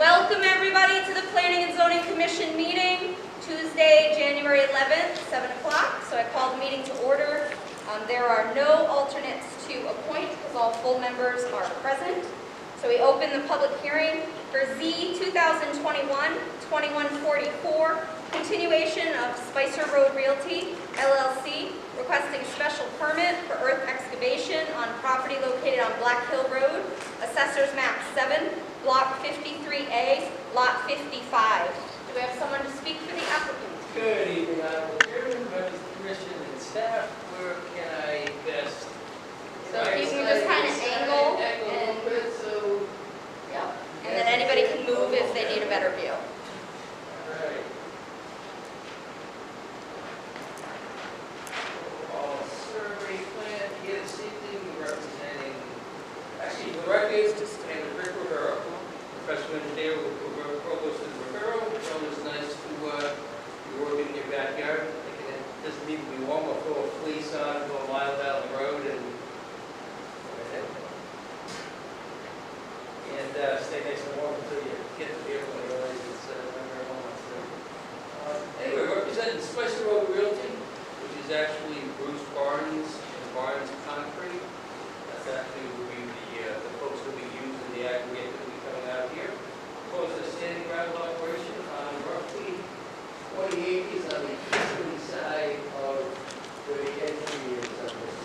Welcome everybody to the Planning and Zoning Commission meeting, Tuesday, January 11th, 7 o'clock. So I call the meeting to order. There are no alternates to appoint because all full members are present. So we open the public hearing for Z 2021-2144, continuation of Spicer Road Realty, LLC, requesting special permit for earth excavation on property located on Black Hill Road, Assessors Map 7, Block 53A, Lot 55. Do we have someone to speak for the applicant? Good evening, Honorable Chairman, members of the Commission and staff. Where can I best? So if you can just kind of angle a little bit, so. Yep. And then anybody can move if they need a better view. All right. All survey plan here this evening representing, actually the records and the Rick Rivera, professional engineer with Provost and Rivera. It's always nice to be working in your backyard. It doesn't need to be warm or throw a fleece on, go a mile down the road and stay nice and warm until you get to here when you realize it's not very long. So, anyway, representing Spicer Road Realty, which is actually Bruce Barnes and Barnes Concrete. That's actually will be the folks that we use in the aggregate that will be coming out here. Proposed a standing gravel operation on roughly 20 acres on the easterly side of where the entry is on this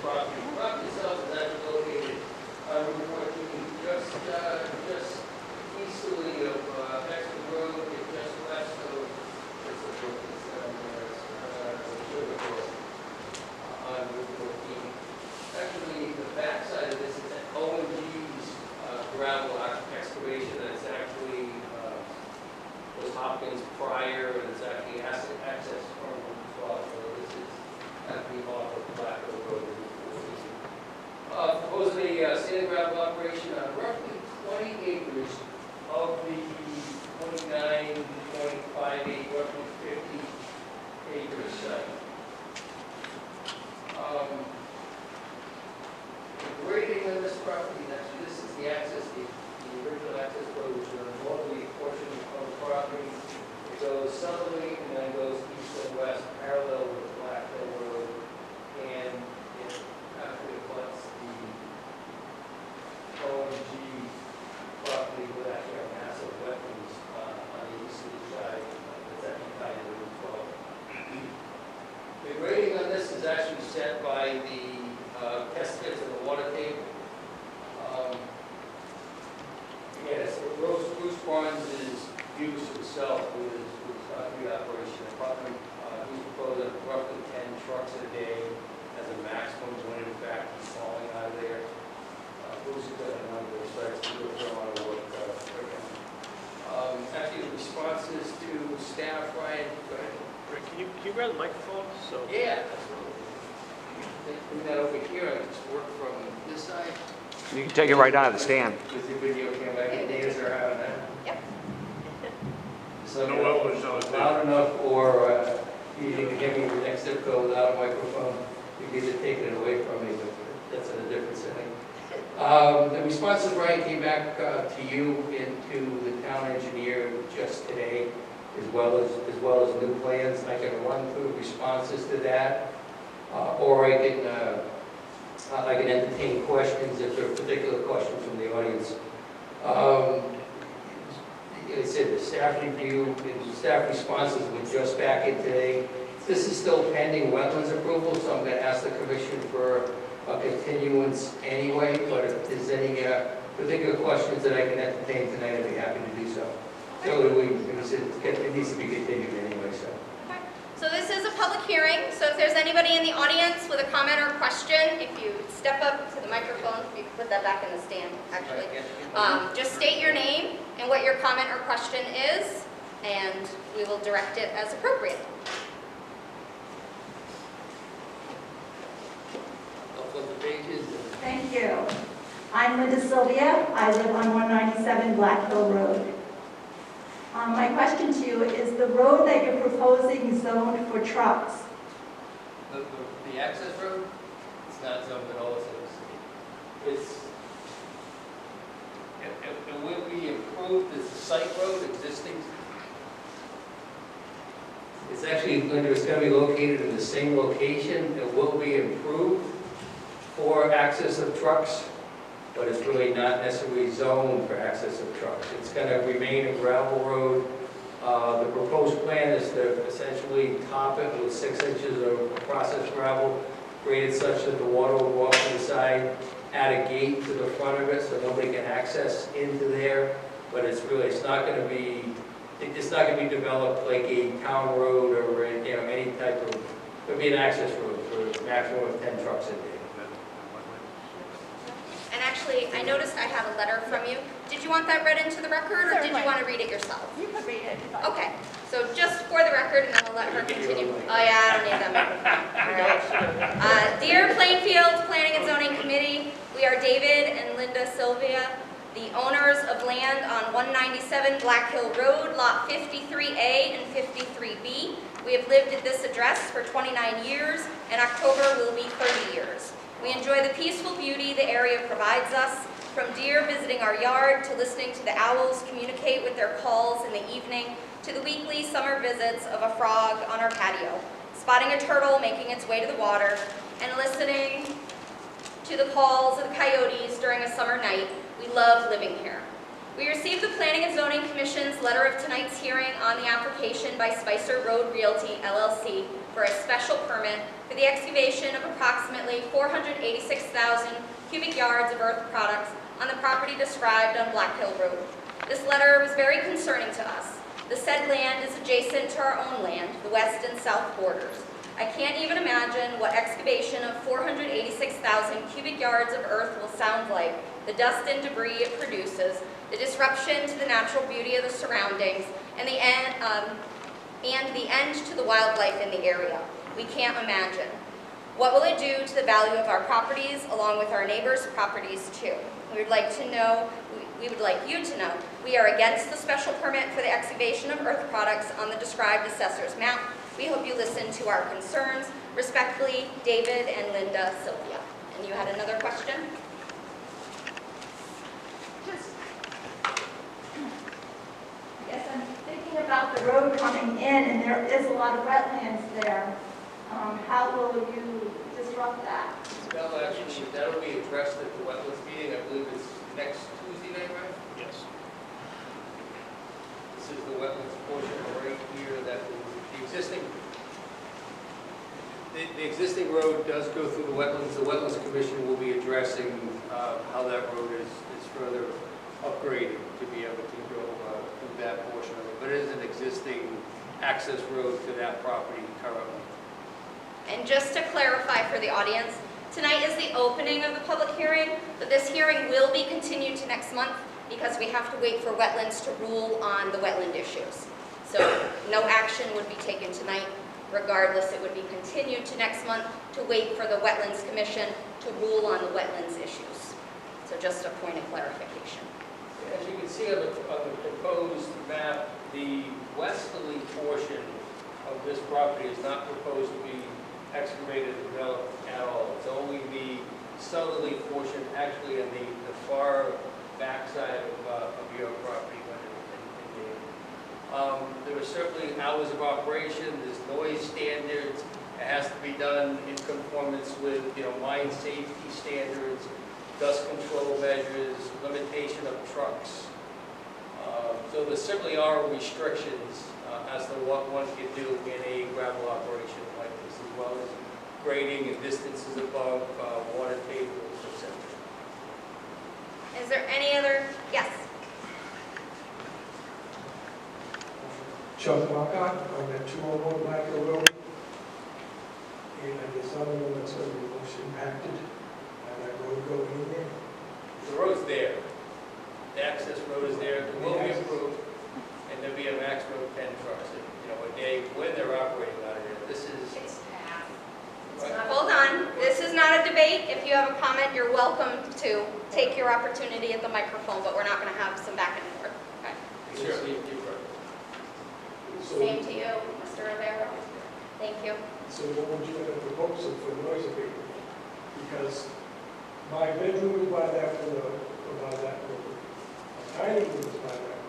property. The property itself is actually located on Route 14, just easterly of Edgewater Road, and just west of on Route 14. Actually, the backside of this is an O&G's gravel excavation that's actually was Hopkins prior, and it's actually access from as well. So this is actually off of Black Hill Road. Proposing a standing gravel operation on roughly 20 acres of the 29.58, roughly 50 acre site. The grading on this property, actually this is the access, the original access road, which is a northerly portion of the property. It goes southerly and then goes east and west, parallel with Black Hill Road, and it actually abuts the O&G property with actually a massive wetlands on the easterly side. That's actually tied to Route 12. The grading on this is actually set by the test pits of the water table. Yes, Bruce Barnes is used himself with his concrete operation. Probably he's proposing roughly 10 trucks a day as a maximum when in fact he's falling out of there. Bruce has done a number of sites to do a lot of work right now. Actually, the responses to staff, Ryan, go ahead. Rick, can you grab the microphone? So Yeah, absolutely. Bring that over here and just work from this side. You can take it right out of the stand. With your video camera, I can answer how that. Yep. So No elbows on the loud enough, or you can give me the next zip code without a microphone. You can either take it away from me, but that's in a different setting. The responses, Ryan, came back to you and to the town engineer just today, as well as new plans. I can run through responses to that, or I can entertain questions if there are particular questions from the audience. Like I said, the staff review and staff responses were just back in today. This is still pending wetlands approval, so I'm going to ask the commission for a continuance anyway, but if there's any particular questions that I can entertain tonight, I'd be happy to do so. So it needs to be continued anyway, so. Okay. So this is a public hearing, so if there's anybody in the audience with a comment or question, if you step up to the microphone, you can put that back in the stand, actually. Just state your name and what your comment or question is, and we will direct it as appropriate. Thank you. I'm Linda Sylvia. I live on 197 Black Hill Road. My question to you is the road that you're proposing zoned for trucks. The access road, it's not zoned at all. It's it will be approved is the site road existing. It's actually going to be located in the same location. It will be improved for access of trucks, but it's really not necessarily zoned for access of trucks. It's going to remain a gravel road. The proposed plan is to essentially top it with 6 inches of processed gravel, graded such that the water will go up to the side, add a gate to the front of it so nobody can access into there. But it's not going to be developed like a town road or any type of. It'll be an access road for a maximum of 10 trucks a day. And actually, I noticed I had a letter from you. Did you want that read into the record, or did you want to read it yourself? You can read it. Okay, so just for the record, and then I'll let her continue. Oh yeah, I don't need that microphone. All right. Dear Plainfield Planning and Zoning Committee, we are David and Linda Sylvia, the owners of land on 197 Black Hill Road, Lot 53A and 53B. We have lived at this address for 29 years, and October will be 30 years. We enjoy the peaceful beauty the area provides us, from deer visiting our yard to listening to the owls communicate with their calls in the evening, to the weekly summer visits of a frog on our patio, spotting a turtle making its way to the water, and listening to the calls of the coyotes during a summer night. We love living here. We received the Planning and Zoning Commission's letter of tonight's hearing on the application by Spicer Road Realty, LLC, for a special permit for the excavation of approximately 486,000 cubic yards of earth products on the property described on Black Hill Road. This letter was very concerning to us. The said land is adjacent to our own land, the west and south borders. I can't even imagine what excavation of 486,000 cubic yards of earth will sound like, the dust and debris it produces, the disruption to the natural beauty of the surroundings, and the end to the wildlife in the area. We can't imagine. What will it do to the value of our properties, along with our neighbors' properties too? We would like you to know, we are against the special permit for the excavation of earth products on the described assessor's map. We hope you listen to our concerns. Respectfully, David and Linda Sylvia. And you had another question? Yes, I'm thinking about the road coming in, and there is a lot of wetlands there. How will you disrupt that? That'll be addressed at the wetlands meeting. I believe it's next Tuesday night, right? Yes. This is the wetlands portion right here that the existing road does go through the wetlands. The Wetlands Commission will be addressing how that road is further upgraded to be able to go through that portion of it. But it is an existing access road to that property currently. And just to clarify for the audience, tonight is the opening of the public hearing, but this hearing will be continued to next month because we have to wait for wetlands to rule on the wetland issues. So no action would be taken tonight. Regardless, it would be continued to next month to wait for the Wetlands Commission to rule on the wetlands issues. So just a point of clarification. As you can see on the proposed map, the westerly portion of this property is not proposed to be excavated and developed at all. It's only the southerly portion, actually in the far backside of your property. There are certainly hours of operation, there's noise standards, it has to be done in conformance with, mine safety standards, dust control measures, limitation of trucks. So there certainly are restrictions as to what one can do in a gravel operation like this, as well as grading and distances above water tables, etc. Is there any other? Yes. Chuck Marcotte, I'm at 201 Black Hill Road. And I guess I'm the one that's going to be most impacted by that road going in there. The road's there. The access road is there. It will be improved, and there'll be a maximum of 10 trucks, a day when they're operating out of there. This is. Hold on. This is not a debate. If you have a comment, you're welcome to take your opportunity at the microphone, but we're not going to have some back and forth. Okay. Sure. So, Same to you, Mr. Rivera. Thank you. so what would you end up proposing for noise abatement? Because my bedroom is by that road, My tiny room is by that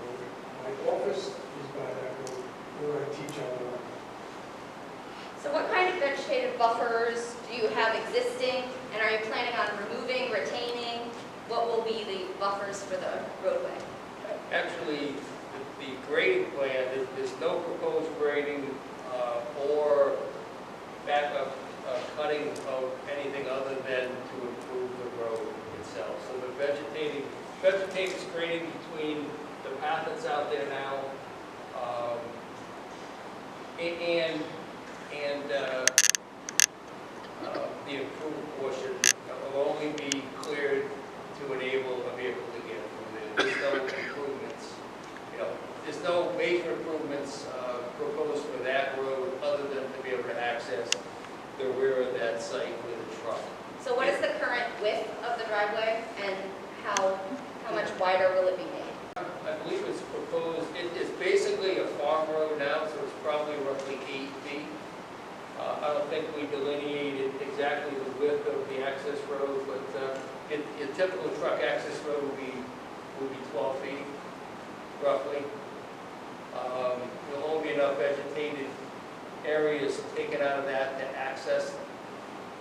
be the buffers for the roadway? Actually, the grading plan, there's no proposed grading or backup cutting of anything other than to improve the road itself. So the vegetative screening between the path that's out there now and the improved portion will only be cleared to enable a vehicle to get through there. There's no improvements, there's no major improvements proposed for that road other than to be able to access the rear of that site with a truck. So what is the current width of the driveway, and how much wider will it be made? I believe it's proposed, it's basically a farm road now, so it's probably roughly 8 feet. I don't think we delineated exactly the width of the access road, but a typical truck access road would be 12 feet, roughly. There'll only be enough vegetated areas taken out of that to access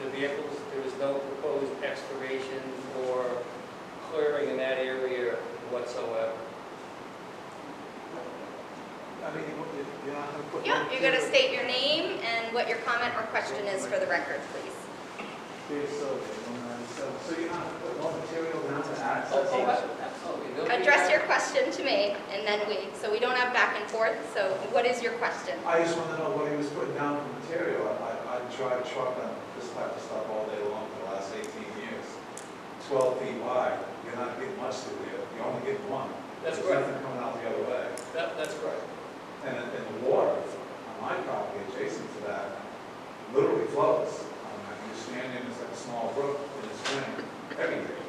the vehicles. There is no proposed excavation or clearing in that area whatsoever. I mean, you're not going to put... Yeah, you're going to state your name and what your comment or question is for the record, please. So you're not going to put more material down to access? Absolutely. Address your question to me, and then so we don't have back and forth, so what is your question? I just want to know what he was putting down for material. I tried trucking this type of stuff all day long for the last 18 years. 12 feet wide, you're not getting much through there. You only get one. That's There's correct. nothing coming out the other way. That's correct. And the water on my property adjacent to that literally flows. You're standing, it's like a small brook in the spring every day.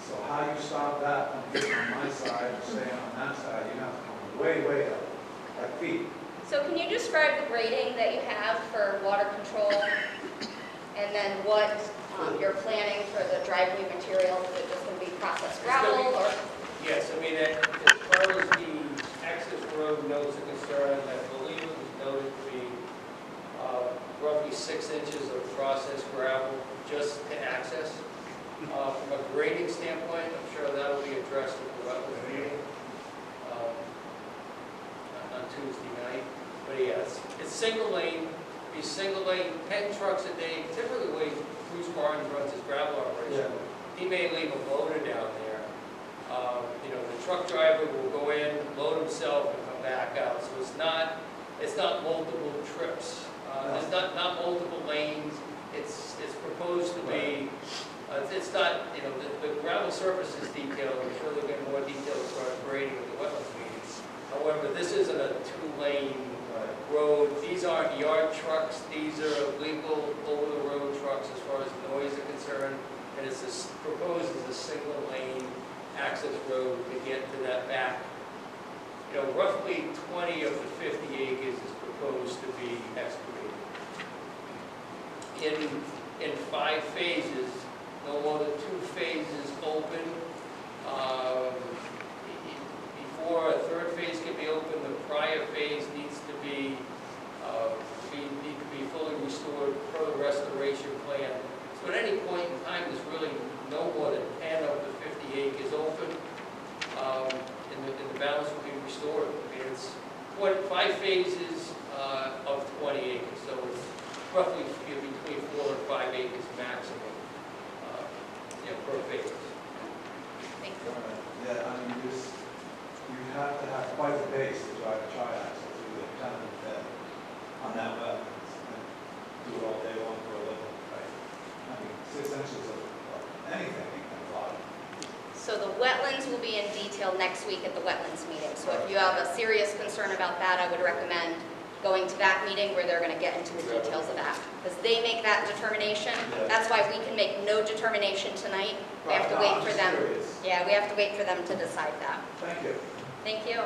So how you stop that from getting on my side and staying on that side, you have to come way, way up, like feet. So can you describe the grading that you have for water control, and then what you're planning for the driveway material? Is it just going to be processed gravel, or? Yes, I mean, as far as the access road notes are concerned, I believe it was noted to be roughly 6 inches of processed gravel just to access. From a grading standpoint, I'm sure that will be addressed at the wetlands meeting on Tuesday night. But yes, it's single lane, 10 trucks a day. Typically the way Bruce Barnes runs his gravel operation, he may leave a loader down there. The truck driver will go in, load himself, and come back out. So it's not multiple trips. There's not multiple lanes. It's proposed to be. It's not. The gravel surface is detailed. I'm sure there'll be more detail as far as grading at the wetlands meetings. However, this isn't a 2-lane road. These aren't yard trucks. These are legal over-the-road trucks as far as noise is concerned. And it's proposed as a single-lane access road to get to that back. Roughly 20 of the 50 acres is proposed to be excavated. In 5 phases, no more than 2 phases open. Before a 3rd phase can be opened, the prior phase needs to be fully restored per the restoration plan. So at any point in time, there's really no more than 10 of the 50 acres open, and the balance will be restored. I mean, it's 5 phases of 20 acres, so it's roughly between 4 and 5 acres maximum per phase. Thank you. Yeah, I mean, you have to have quite a base to drive a tri-axle through the tenement bed on that wetlands and do it all day long for a living, right? I mean, 6 inches of anything you can fly. So the wetlands will be in detail next week at the wetlands meeting. So if you have a serious concern about that, I would recommend going to that meeting where they're going to get into the details of that. Because they make that determination. That's why we can make no determination tonight. We have to wait for them. Yeah, we have to wait for them to decide that. Thank you. Thank you.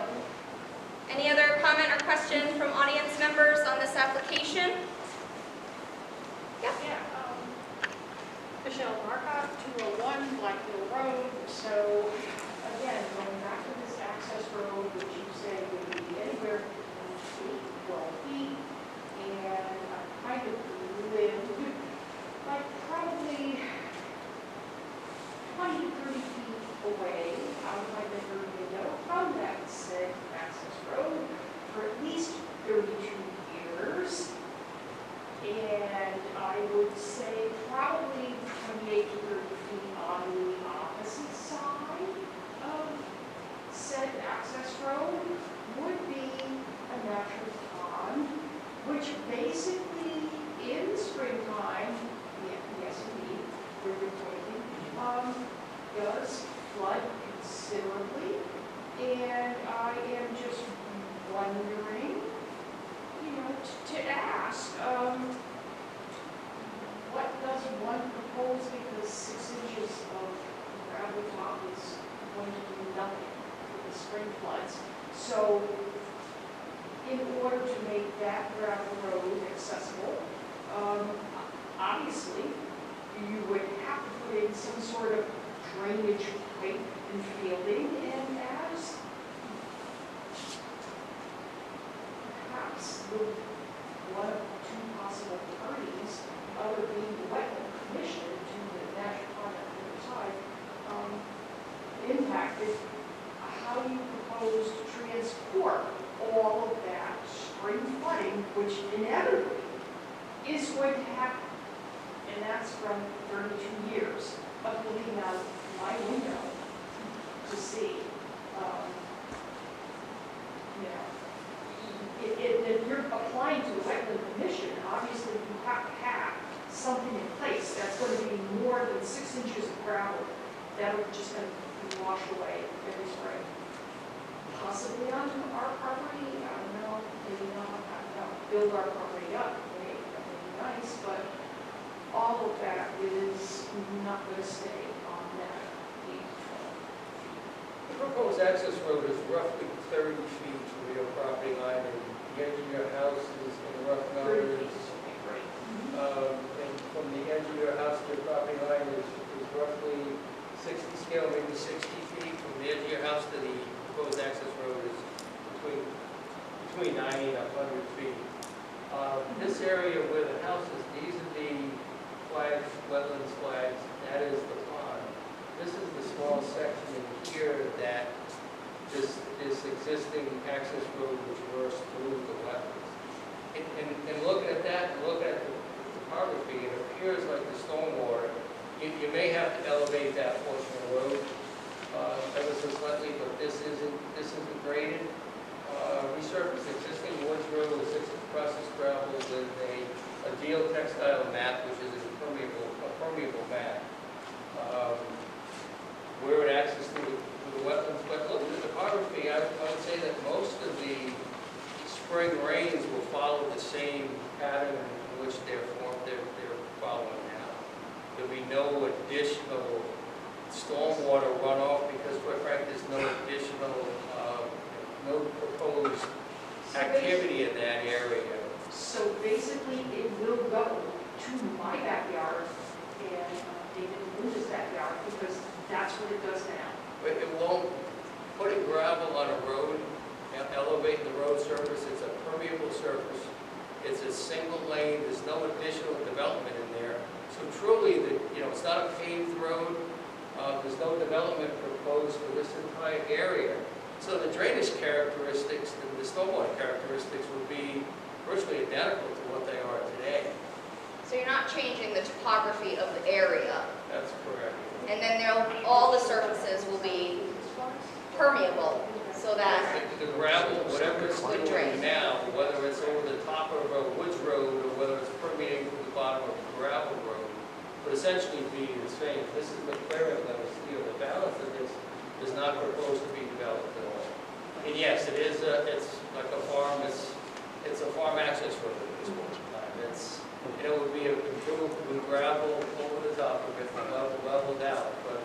Any other comment or question from audience members on this application? Yeah. Michelle Marcotte, 201 Black Hill Road. So again, going back to this access road, which you say would be anywhere from 12 feet, and I kind of live like probably 20 to 30 feet considerably. And I am just wondering, to ask, what does one propose, because 6 inches of gravel top is going to do nothing for the spring floods. So in order to make that gravel road accessible, obviously, you would have to put in some sort of drainage pipe and fielding, and as perhaps one of two possible parties, other being the wetland commission to the national project at the time, impacted how you propose to transport all of that spring flooding, which inevitably is going to happen. And that's from 32 years of looking out my window to see, if you're applying to the wetland commission, obviously you have to have something in place that's going to be more than 6 inches of gravel that are just going to be washed away every spring. Possibly onto our property, I don't know, maybe not, build our property up, maybe that would be nice, but all of that is not going to stay on that 8 to 12. The proposed access road is roughly 30 feet from your property line, and the edge of your house is in rough 30 numbers. feet, okay, great. And from the edge of your house to your property line is roughly 60 scale, maybe 60 feet. From the edge of your house to the proposed access road is between 90 and 100 feet. This area where the house is, these are the flags, wetlands flags, that is the pond. This is the small section in here that this existing access road which runs through the wetlands. And looking at that, and looking at the topography, it appears like the stormwater, you may have to elevate that portion of the road ever so slightly, but this isn't graded. Resurface existing woods road with 6 processed gravel with a deal textile mat, which is a permeable mat. Where it access to the wetlands, but looking at the topography, I would say that most of the spring rains will follow the same pattern in which they're following now. There'll be no additional stormwater runoff because, quite frankly, there's no additional, no proposed activity in that area. So basically, it will go to my backyard and David and Linda's backyard, because that's what it does now. But it won't, putting gravel on a road, elevating the road surface, it's a permeable surface. It's a single lane, there's no additional development in there. So truly, it's not a paved road. There's no development proposed for this entire area. So the drainage characteristics and the stormwater characteristics would be virtually identical to what they are today. So you're not changing the topography of the area, That's correct. and then all the surfaces will be permeable, so that The gravel, whatever it's Would doing drain. now, whether it's over the top of a woods road or whether it's permeating to the bottom of a gravel road, would essentially be the same. This is the clearing level steel. The balance of this is not proposed to be developed at all. And yes, it's like a farm. It's a farm access road at this point in time. It would be improved with gravel over the top of it, leveled out, but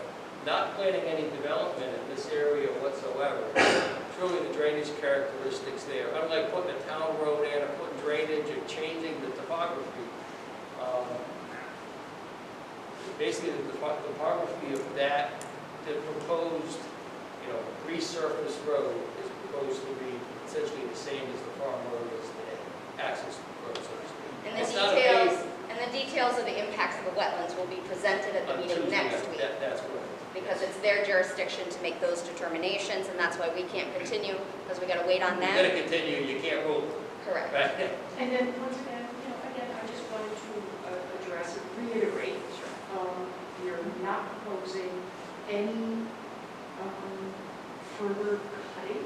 not planning any development in this area whatsoever. Truly the drainage characteristics there, unlike putting a town road in or putting drainage or changing the topography. Basically, the topography of that, the proposed, resurfaced road is proposed to be essentially the same as the farm road is today, access road, so to speak. and the It's not a details of the impacts of the wetlands will be presented at the On meeting Tuesday, next week, That's correct. because it's their jurisdiction to make those determinations, and that's why we can't continue, because we got to wait on You're them. going to continue, you can't rule, Correct. right? And then, once again, I just wanted to address and reiterate, you're not proposing any further cutting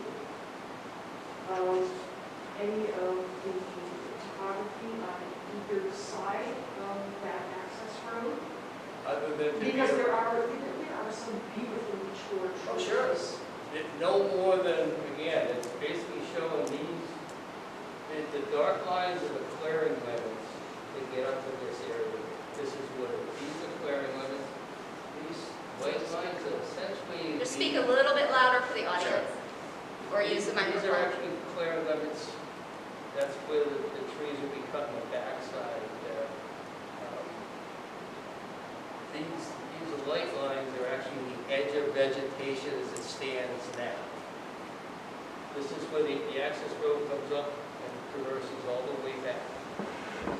of any of the topography on either side of that access road? Other than to Because be- there are some compete with the short. Oh, sure. No more than, again, it's basically showing the dark lines are the clearing limits to get up to this area. This is what, these are clearing limits. These white lines are essentially. Just speak a little bit louder for the audience. Or use the These are microphone. actually clearing limits. That's where the trees will be cut on the backside there. These light lines are actually the edge of vegetation as it stands now. This is where the access road comes up and traverses all the way back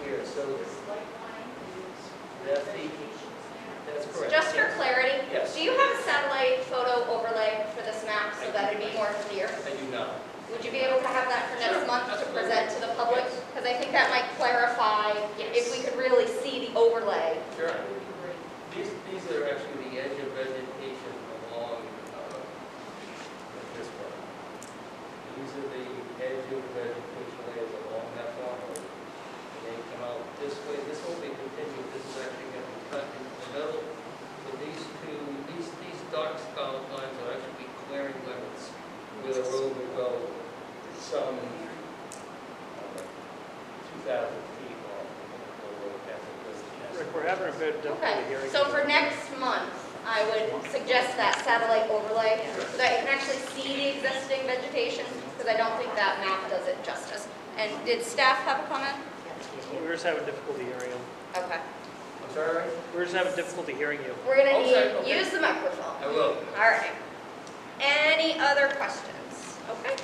here. So This light line is That's the- vegetation now. that's correct. Just for clarity, Yes. do you have a satellite photo overlay for this map so that it'd be more clear? I do not. Would you be able to have that for next Sure, month to absolutely. present to the public? Yes. Because I think that might clarify if we could really see the overlay. Sure. That would be great. These are actually the edge of vegetation along this part. These are the edge of vegetation layers along that farm. And they come out this way. This won't be continued. This is actually going to be cut in the middle. So these dark scarlet lines will actually be clearing limits where the road will go some 2,000 feet long. Rick, we're having a bit of difficulty Okay, hearing. so for next month, I would suggest that satellite overlay so that you can actually see the existing vegetation, because I don't think that map does it justice. And did staff have a comment? We're just having difficulty hearing you. Okay. I'm sorry? We're just having difficulty hearing you. We're gonna Oh, sorry, okay. use the microphone. I will. All right. Any other questions? Okay.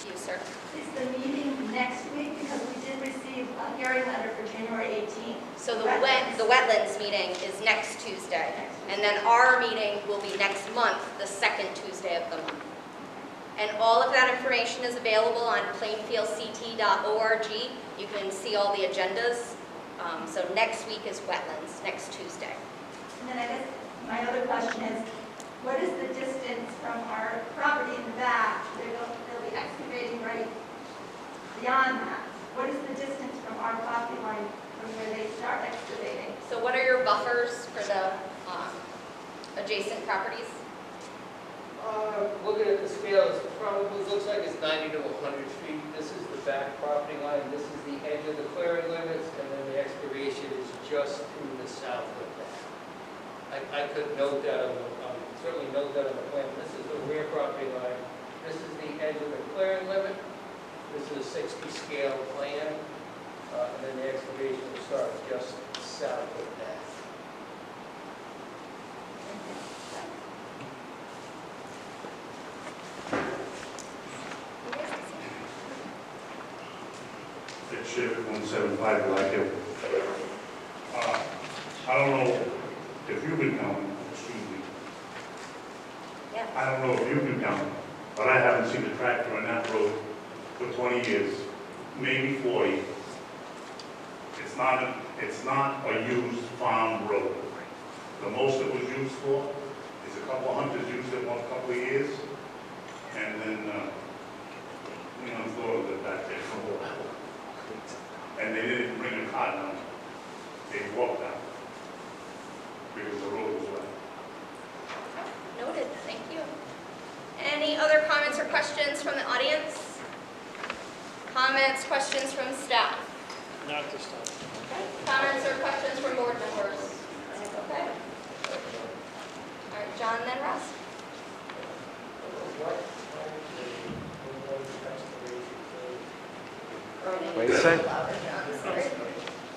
You, sir. Is the meeting next week? Because we did receive a hearing letter for January 18th. So the wetlands meeting is next Tuesday, and then our meeting will be next month, the second Tuesday of the month. And all of that information is available on plainfieldct.org. You can see all the agendas. So next week is wetlands, next Tuesday. And then I guess my other question is, what is the distance from our property in the back? They'll be excavating right beyond that. What is the distance from our property line from where they start excavating? So what are your buffers for the adjacent properties? Looking at the scale, it probably looks like it's 90 to 100 feet. This is the back property line. This is the edge of the clearing limits, and then the excavation is just to the south of that. I could note that certainly note that on the plan. This is the rear property line. This is the edge of the clearing limit. This is a 60 scale plan, and then the excavation will start just south of that. It's shipped 175 Black Hill. I don't know if you've been counting, excuse me. Yeah. I don't know if you've been counting, but I haven't seen a tractor on that road for 20 years, maybe 40. It's not a used farm road. The most it was used for is a couple of hunters used it one couple of years, and then, Florida lived back there for a while. And they didn't bring a car down. They walked down because the road was wet. Noted, thank you. Any other comments or questions from the audience? Comments, questions from staff? Not at this time. Okay. Comments or questions from board members? Okay. All right, John, then Russ. Wait a second. Louder, John, sorry.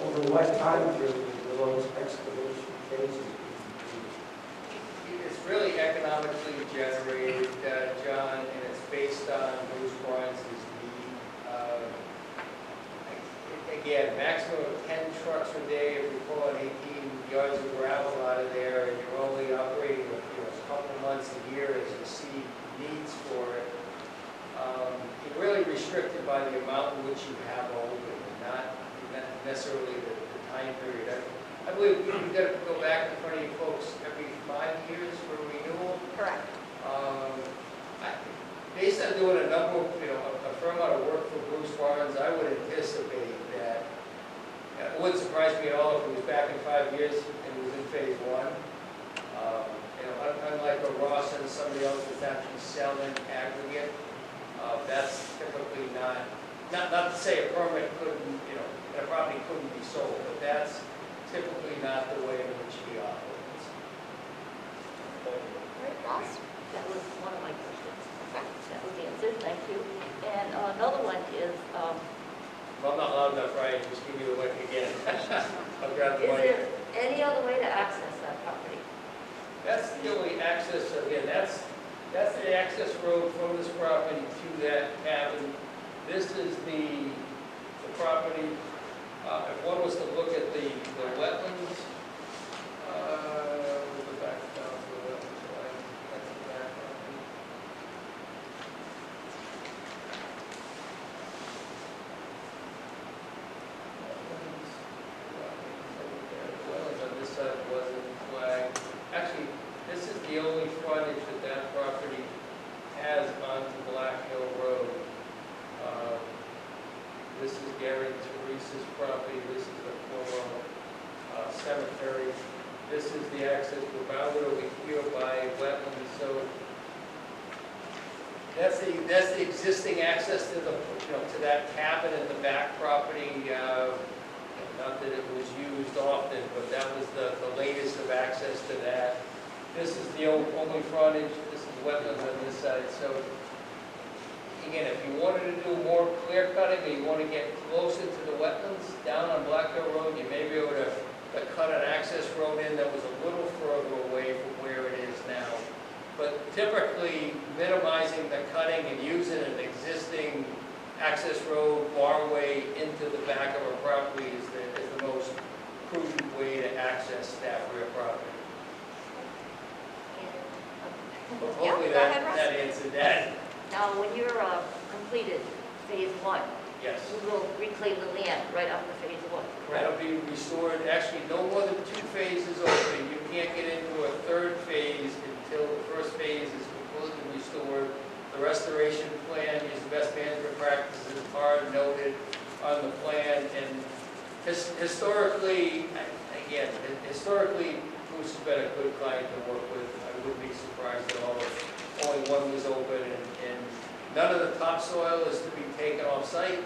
Over what time period will those excavation phases be? It's really economically generated, John, and it's based on Bruce Lawrence's need. Again, maximum of 10 trucks a day if we pull out 18 yards of gravel out of there, and you're only operating a couple months a year as you see needs for it. You're really restricted by the amount in which you have open, and not necessarily the time period. I believe we've got to go back in front of you folks every 5 years for renewal. Correct. Based on doing a number of, a fair amount of work for Bruce Barnes, I would anticipate that, it wouldn't surprise me at all if it was back in 5 years and it was in phase 1. unlike a Ross and somebody else that's actually selling aggregate, that's typically not to say a permit couldn't, a property couldn't be sold, but that's typically not the way in which we operate. Right, Ross? That was one of my questions. That was answered, thank you. And another one is, If I'm not loud enough, Ryan, just give me the mic again. I'll grab the is mic. there any other way to access that property? That's the only access, again, that's the access road from this property to that cabin. This is the property, if one was to look at the wetlands, we'll go back down to the wetlands line. That's the back property. Wetlands on this side wasn't flagged. Actually, this is the only frontage that property has onto Black Hill Road. This is Gary Teresa's property, this is the former cemetery. This is the access, we're bounded over here by wetlands, so that's the existing access to the, to that cabin in the back property. Not that it was used often, but that was the latest of access to that. This is the only frontage, this is wetlands on this side, so again, if you wanted to do more clear cutting, or you want to get closer to the wetlands down on Black Hill Road, you may be able to cut an access road in that was a little further away from where it is now. But typically, minimizing the cutting and using an existing access road, barway into the back of a property is the most prudent way to access that rear property. But hopefully go ahead, Russ. that answered that. Now, when you're completed phase one, Yes. you will reclaim the land right after phase one, That'll correct? be restored, actually, no more than 2 phases open. You can't get into a 3rd phase until the first phase is completely restored. The restoration plan is the best management practices are noted on the plan. And historically, Bruce has been a good client to work with. I wouldn't be surprised at all if only one was open, and none of the topsoil is to be taken off site.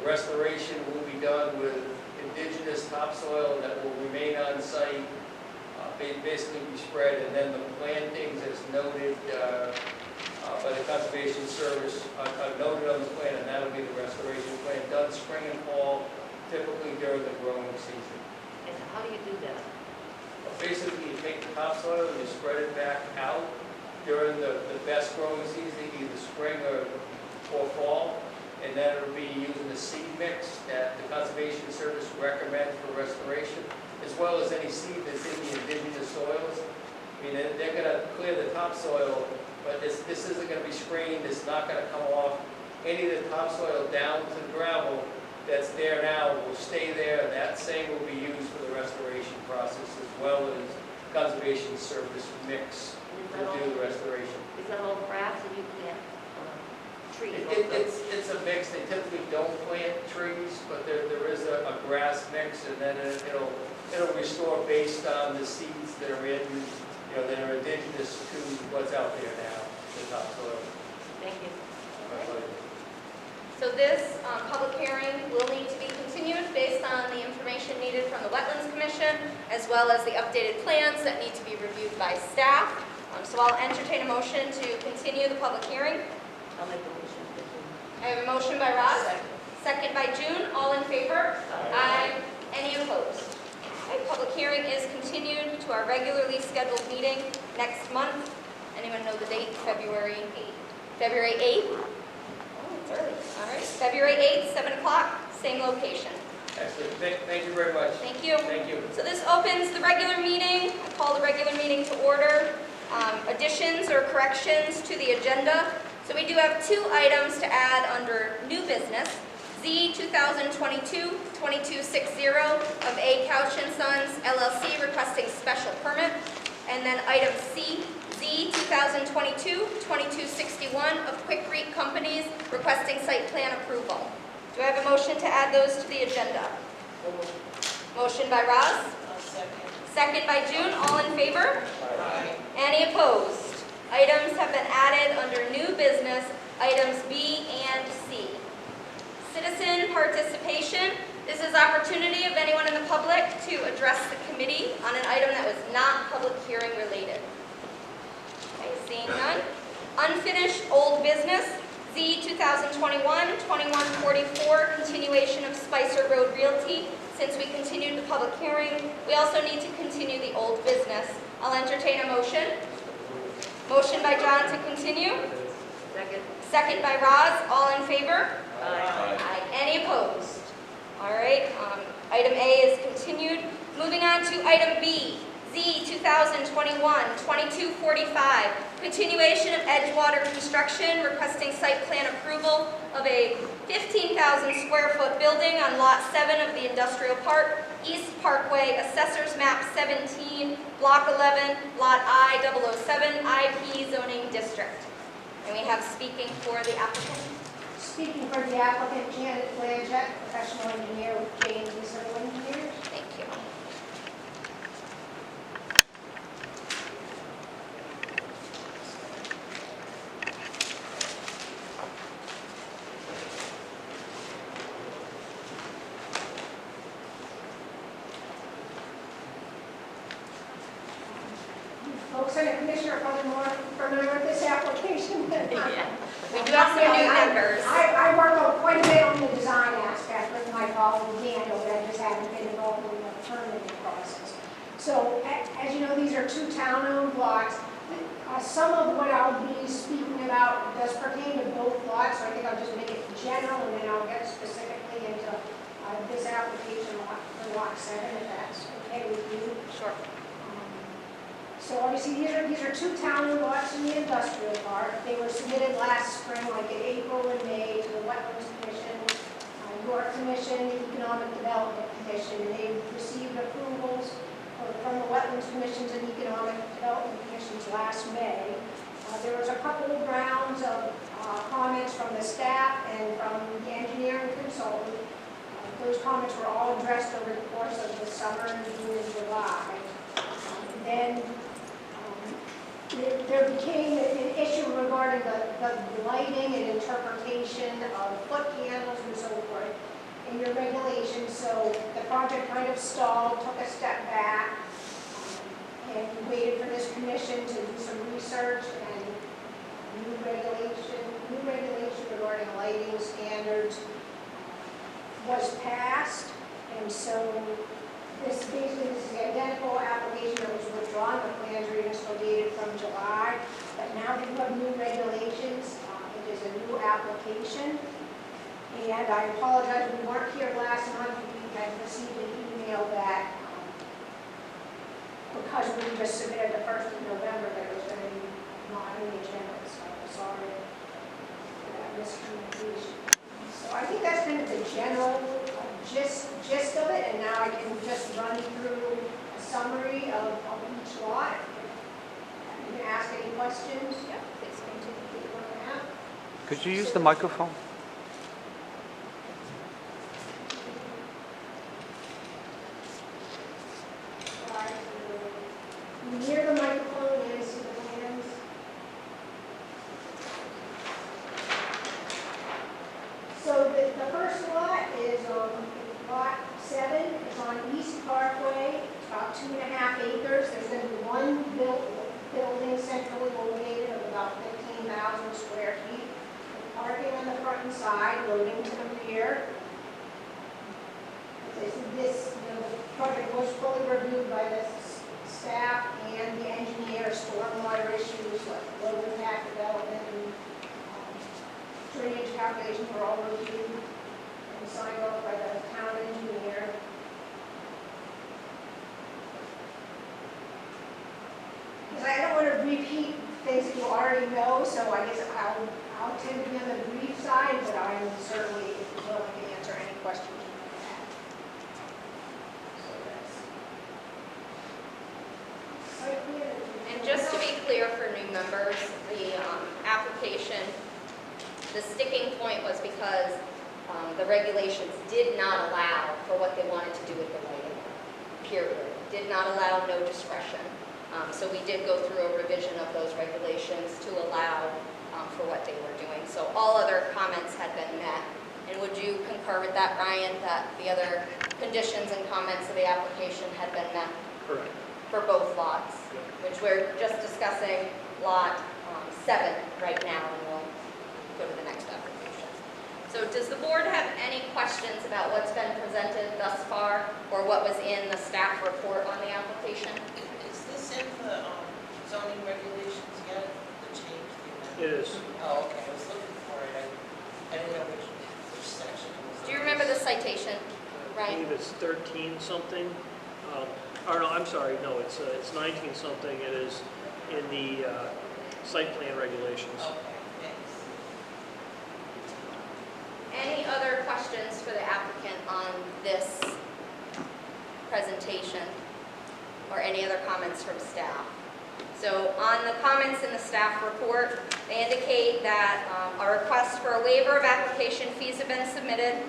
The restoration will be done with indigenous topsoil that will remain on site, basically be spread, and then the plantings as noted by the Conservation Service are noted on the plan, and that'll be the restoration plan done spring and fall, typically during the growing season. And how do you do that? Basically, you take the topsoil and you spread it back out during the best growing season, either spring or fall, and then it'll be using the seed mix that the Conservation Service recommends for restoration, as well as any seed that's in the indigenous soils. I mean, they're going to clear the topsoil, but this isn't going to be screened, it's not going to come off. Any of the topsoil down to the gravel that's there now will stay there, and that same will be used for the restoration process, as well as Conservation Service mix to do the restoration. Is that all grass and you plant trees? It's a mix. They typically don't plant trees, but there is a grass mix, and then it'll restore based on the seeds that are in, that are indigenous to what's out there now, the topsoil. Thank you. My pleasure. So this public hearing will need to be continued based on the information needed from the Wetlands Commission, as well as the updated plans that need to be reviewed by staff. So I'll entertain a motion to continue the public hearing. I'll make the motion. I have a motion by Roz, second by June. All in favor? Aye. Any opposed? Okay, public hearing is continued to our regularly scheduled meeting next month. Anyone know the date? February 8th. February 8th? Oh, it's early. All right. February 8th, 7 o'clock, same location. Excellent. Thank you very much. Thank you. Thank you. So this opens the regular meeting. I call the regular meeting to order. Additions or corrections to the agenda. So we do have 2 items to add under new business. Z 2022-2260 of A. Couch & Sons LLC requesting special permit. And then item C, Z 2022-2261 of Quick Creek Companies requesting site plan approval. Do I have a motion to add those to the agenda? Motion by Roz. Second by June. All in favor? Aye. Any opposed? Items have been added under new business, items B and C. Citizen participation. This is opportunity of anyone in the public to address the committee on an item that was not public hearing related. Okay, seeing none. Unfinished old business, Z 2021-2144, continuation of Spicer Road Realty. Since we continued the public hearing, we also need to continue the old business. I'll entertain a motion. Motion by John to continue. Second. Second by Roz. All in favor? Aye. Aye. Any opposed? All right, item A is continued. Moving on to item B, Z 2021-2245, continuation of Edgewater construction, requesting site plan approval of a 15,000 square foot building on lot 7 of the industrial park, East Parkway, Assessors map 17, block 11, lot I-007, IP zoning district. And we have speaking for the applicant. Speaking for the applicant, Janet Blanchett, professional engineer with J&D Civil Engineers. Thank you. Folks in the commissioner are probably more familiar with this application than I am. We do have some new members. I work on quite a bit on the design aspect with my colleague Daniel, but I just haven't been involved in the permitting process. So, as you know, these are 2 town-owned lots. Some of what I'll be speaking about does pertain to both lots, so I think I'll just make it general, and then I'll get specifically into this application for lot 7, if that's okay with you. Sure. So obviously, these are 2 town lots in the industrial park. They were submitted last spring, like in April and May, to the Wetlands Commission, York Commission, the Economic Development Commission, and they received approvals from the Wetlands Commissions and Economic Development Commissions last May. There was a couple of rounds of comments from the staff and from the engineering consultant. Those comments were all addressed over the course of the summer and June and July. Then there became an issue regarding the lighting and interpretation of foot candles and so forth in your regulations. So the project kind of stalled, took a step back, and waited for this commission to do some research and new regulation regarding lighting standards was passed. And so this is the identical application that was withdrawn. The plans are even still dated from July, but now we have new regulations. It is a new application. And I apologize, we weren't here last month. We had received an email that because we just submitted the 1st of November, that it was going to be not on the agenda. So I'm sorry for that miscommunication. So I think that's kind of the general gist of it, and now I can just run through a summary of each lot. You can ask any questions. Yeah, please continue. Could you use the microphone? Near the microphone, and see the plans. So the first lot is lot 7. It's on East Parkway. It's about 2.5 acres. There's going to be one building centrally located of about 15,000 square feet. Parking on the front and side, loading to the rear. This the project was fully reviewed by the staff and the engineer. Stormwater issues like low impact development and drainage calculations were all reviewed and signed off by the town engineer. Because I don't want to repeat things that you already know, so I guess I'll tend to be on the brief side, but I'm certainly willing to answer any questions you might have. So that's And just to be clear for new members, the application, the sticking point was because the regulations did not allow for what they wanted to do with the lighting, period. Did not allow no discretion. So we did go through a revision of those regulations to allow for what they were doing. So all other comments had been met. And would you concur with that, Ryan, that the other conditions and comments of the application had been met Correct. for both lots? Yep. Which we're just discussing lot 7 right now, and we'll go to the next application. So does the board have any questions about what's been presented thus far, or what was in the staff report on the application? Is this in the zoning regulations yet, the change? It is. Oh, okay, I was looking for it, I didn't know which section it was. Do you remember the citation, I right? believe it's 13 something. Or no, I'm sorry, no, it's 19 something. It is in the site plan regulations. Okay, thanks. Any other questions for the applicant on this presentation, or any other comments from staff? So on the comments in the staff report, they indicate that a request for a waiver of application fees have been submitted.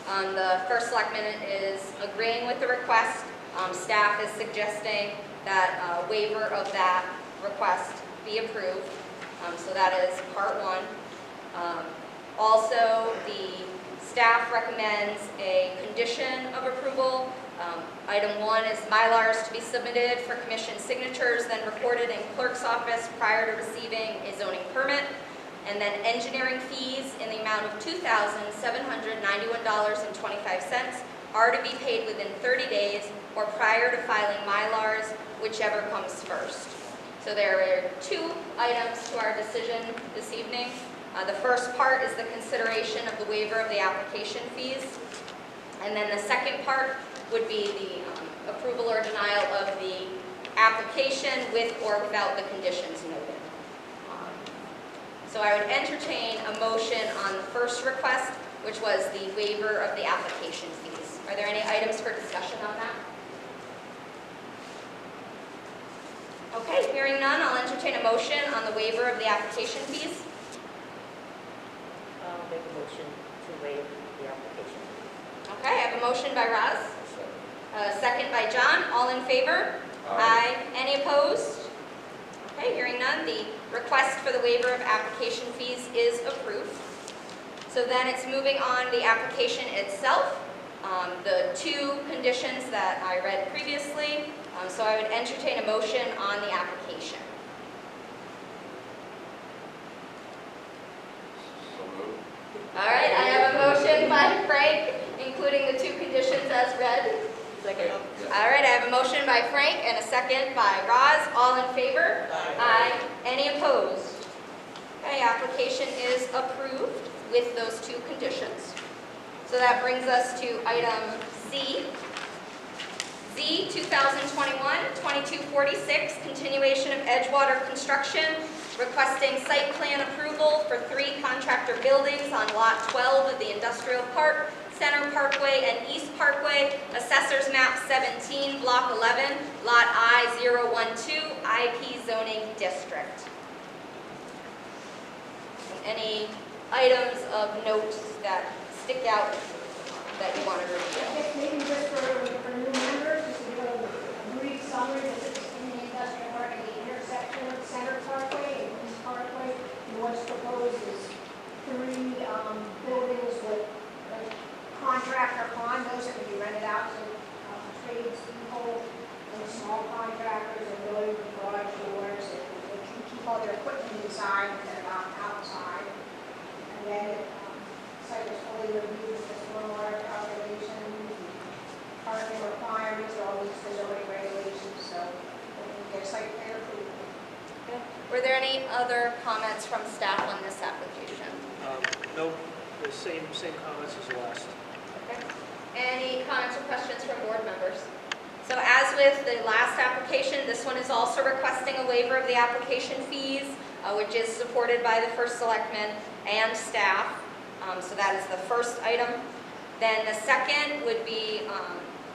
The first selectman is agreeing with the request. Staff is suggesting that a waiver of that request be approved. So that is part 1. Also, the staff recommends a condition of approval. Item 1 is Mylars to be submitted for commission signatures, then recorded in clerk's office prior to receiving a zoning permit. And then engineering fees in the amount of $2,791.25 are to be paid within 30 days or prior to filing Mylars, whichever comes first. So there are 2 items to our decision this evening. The first part is the consideration of the waiver of the application fees. And then the second part would be the approval or denial of the application with or without the conditions noted. So I would entertain a motion on the first request, which was the waiver of the application fees. Are there any items for discussion on that? Okay, hearing none, I'll entertain a motion on the waiver of the application fees. I'll make a motion to waive the application. Okay, I have a motion by Roz, a second by John. All in favor? Aye. Any opposed? Okay, hearing none, the request for the waiver of application fees is approved. So then it's moving on the application itself, the 2 conditions that I read previously. So I would entertain a motion on the application. All right, I have a motion by Frank, including the 2 conditions as read. Second. All right, I have a motion by Frank and a second by Roz. All in favor? Aye. Any opposed? Okay, application is approved with those 2 conditions. So that brings us to item Z. Z, 2021-2246, continuation of Edgewater construction, requesting site plan approval for 3 contractor buildings on Lot 12 of the Industrial Park, Center Parkway, and East Parkway, Assessors Map 17, Block 11, Lot I-012, IP Zoning District. Any items of note that stick out that you want to I review? guess maybe just for new members, just to give a brief summary, this is in the industrial park at the intersection of Center Parkway and East Parkway. And what's proposed is 3 buildings with contractor condos that can be rented out to tradespeople and small contractors and building garage doors. And they can keep all their equipment inside and they're not outside. And then site was fully reviewed with the stormwater calculations, parking requirements, or all these zoning regulations, so we can get site plan approval. Were there any other comments from staff on this application? Nope, the same comments as the last. Okay. Any comments or questions from board members? So as with the last application, this one is also requesting a waiver of the application fees, which is supported by the first selectman and staff. So that is the first item. Then the second would be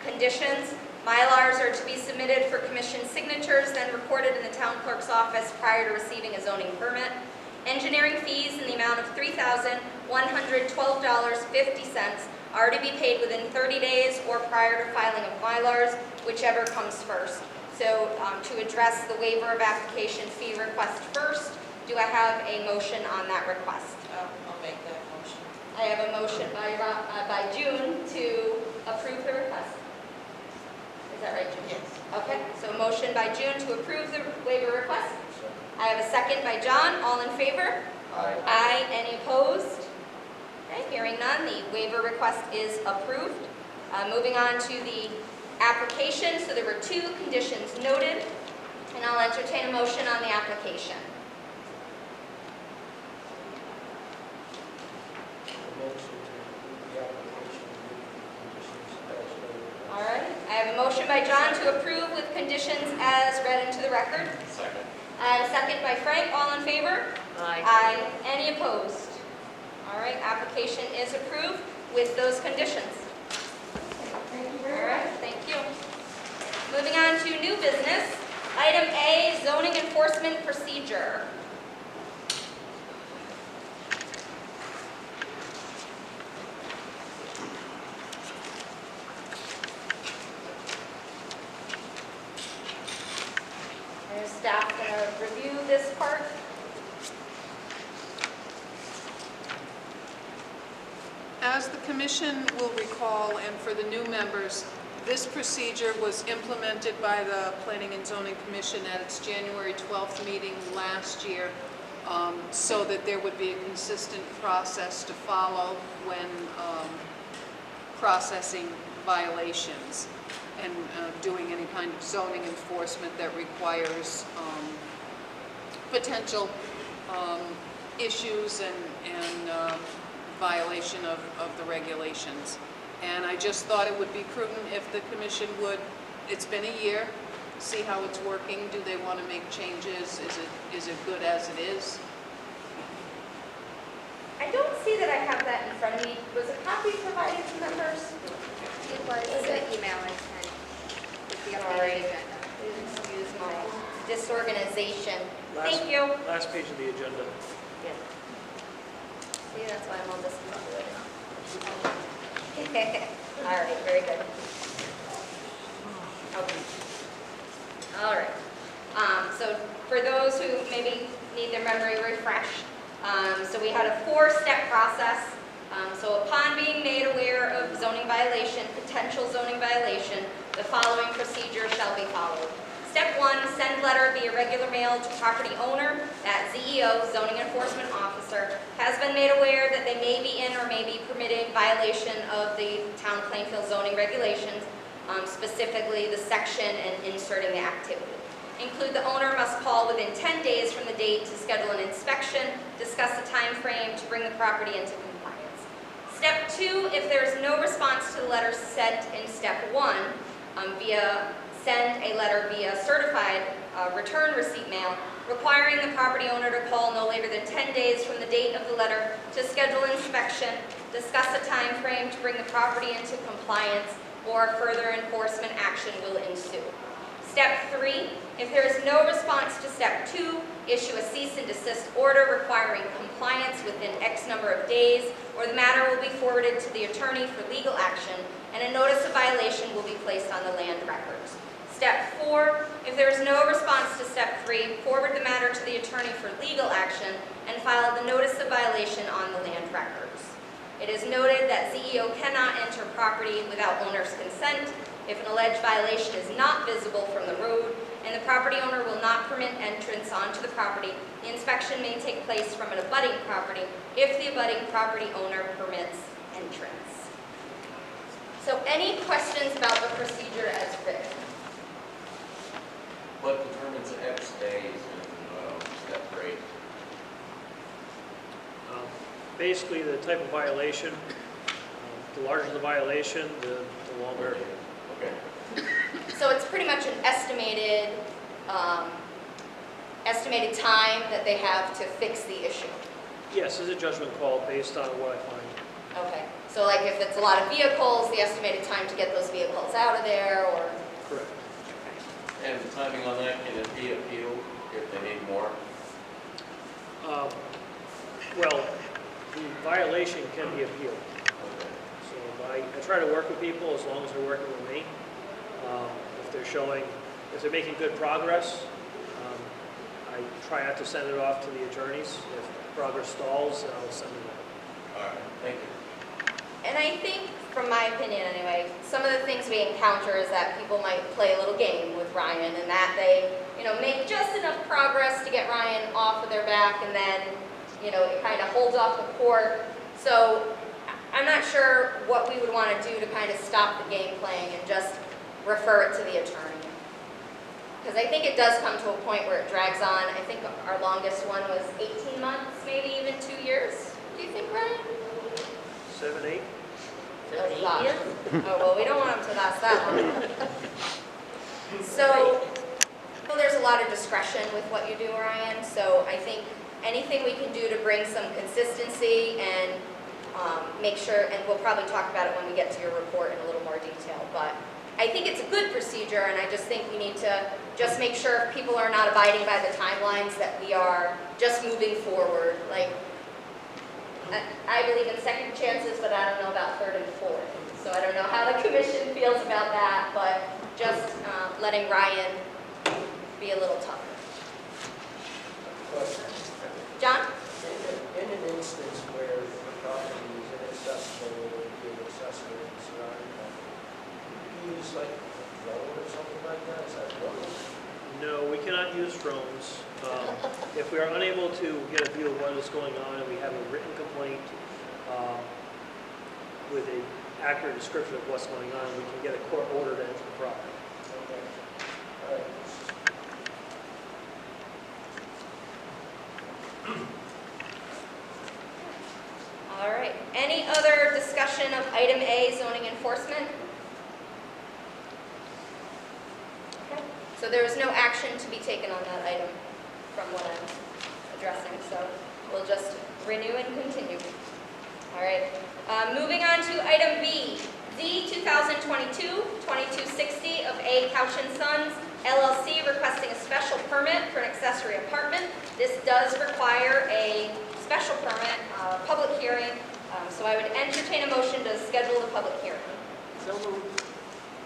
conditions. Mylars are to be submitted for commission signatures, then recorded in the town clerk's office prior to receiving a zoning permit. Engineering fees in the amount of $3,112.50 are to be paid within 30 days or prior to filing of Mylars, whichever comes first. So to address the waiver of application fee request first, do I have a motion on that request? I'll make that motion. I have a motion by June to approve the request. Is that right, June? Yes. Okay, so a motion by June to approve the waiver request. I have a second by John. All in favor? Aye. Aye. Any opposed? Okay, hearing none, the waiver request is approved. Moving on to the application, so there were 2 conditions noted, and I'll entertain a motion on the application. All right, I have a motion by John to approve with conditions as read into the record. Second. I have a second by Frank. All in favor? Aye. Aye. Any opposed? All right, application is approved with those conditions. Thank you All very right, much. thank you. Moving on to new business. Item A, zoning enforcement procedure. Is staff going to review this part? As the commission will recall, and for the new members, this procedure was implemented by the Planning and Zoning Commission at its January 12th meeting last year, so that there would be a consistent process to follow when processing violations and doing any kind of zoning enforcement that requires potential issues and violation of the regulations. And I just thought it would be prudent if the commission would, it's been a year, see how it's working. Do they want to make changes? Is it good as it is? I don't see that I have that in front of me. Was a copy provided to members? It was an email I sent with the Sorry. updated agenda. Please excuse my disorganization. Last- Thank you. Last page of the agenda. Yes. See, that's why I'm on this computer. All right, very good. Okay. All right. So for those who maybe need their memory refreshed, so we had a 4-step process. So upon being made aware of zoning violation, potential zoning violation, the following procedure shall be followed. Step 1, send letter via regular mail to property owner that ZEO, zoning enforcement officer, has been made aware that they may be in or may be permitting violation of the town of Plainfield zoning regulations, specifically the section and inserting the activity. Include the owner must call within 10 days from the date to schedule an inspection, discuss the time frame to bring the property into compliance. Step 2, if there is no response to the letter sent in step 1, send a letter via certified return receipt mail, requiring the property owner to call no later than 10 days from the date of the letter to schedule inspection, discuss a time frame to bring the property into compliance, or further enforcement action will ensue. Step 3, if there is no response to step 2, issue a cease and desist order requiring compliance within X number of days, or the matter will be forwarded to the attorney for legal action, and a notice of violation will be placed on the land records. Step 4, if there is no response to step 3, forward the matter to the attorney for legal action and file the notice of violation on the land records. It is noted that ZEO cannot enter property without owner's consent. If an alleged violation is not visible from the road and the property owner will not permit entrance onto the property, the inspection may take place from an abutting property if the abutting property owner permits entrance. So any questions about the procedure as written? What determines X days in step 3? Basically, the type of violation, the larger the violation, the longer. Okay. So it's pretty much an estimated time that they have to fix the issue. Yes, it's a judgment call based on what I find. Okay. So like if it's a lot of vehicles, the estimated time to get those vehicles out of there, or? Correct. And the timing on that, can it be appealed if they need more? Well, the violation can be appealed. Okay. So I try to work with people as long as they're working with me. If they're showing if they're making good progress, I try not to send it off to the attorneys. If progress stalls, then I'll send it on. All right, thank you. And I think, from my opinion anyway, some of the things we encounter is that people might play a little game with Ryan and that they, make just enough progress to get Ryan off of their back and then, it kind of holds off the court. So I'm not sure what we would want to do to kind of stop the game playing and just refer it to the attorney. Because I think it does come to a point where it drags on. I think our longest one was 18 months, maybe even 2 years. Do you think, Ryan? 7, 8? Oh, gosh. Oh, well, we don't want them to last that long. So, there's a lot of discretion with what you do, Ryan. So I think anything we can do to bring some consistency and make sure, and we'll probably talk about it when we get to your report in a little more detail, but I think it's a good procedure, and I just think we need to just make sure if people are not abiding by the timelines that we are just moving forward. Like, I believe in second chances, but I don't know about third and fourth. So I don't know how the commission feels about that, but just letting Ryan be a little tougher. John? In an instance where the property is inaccessible or be an accessory in the surrounding property, you use like a drone or something like that? Is that legal? No, we cannot use drones. If we are unable to get a view of what is going on and we have a written complaint with an accurate description of what's going on, we can get a court order to enter the property. Okay. All right. All right. Any other discussion of item A, zoning enforcement? Okay. So there is no action to be taken on that item from what I'm addressing. So we'll just renew and continue. All right. Moving on to item B, Z 2022-2260 of A. Couch & Sons, LLC, requesting a special permit for an accessory apartment. This does require a special permit, public hearing, so I would entertain a motion to schedule the public hearing. So moved.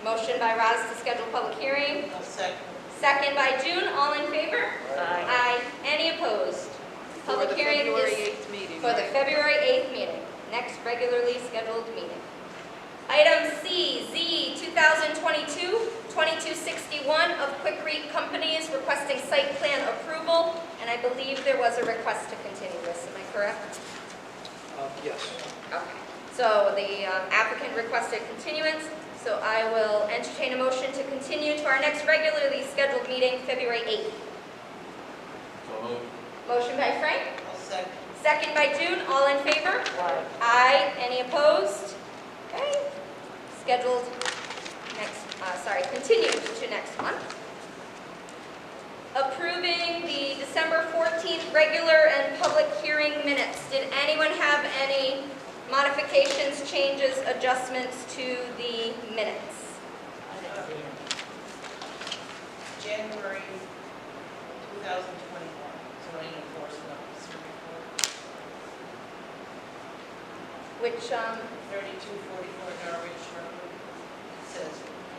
Motion by Roz to schedule public hearing. I'll second. Second by June. All in favor? Aye. Aye. Any opposed? Public hearing For the February is 8th meeting. for the right? February 8th meeting, next regularly scheduled meeting. Item C, Z 2022-2261 of Quick Read Companies requesting site plan approval, and I believe there was a request to continue this, am I correct? Yes. Okay. So the applicant requested continuance, so I will entertain a motion to continue to our next regularly scheduled meeting, February 8th. So moved. Motion by Frank, I'll second. second by June, all in favor? Aye. Aye. Any opposed? Okay. Scheduled continued to next month. Approving the December 14th regular and public hearing minutes. Did anyone have any modifications, changes, adjustments to the minutes? January 2021, zoning enforcement officer report, Which, 3244 Norwich Road. It says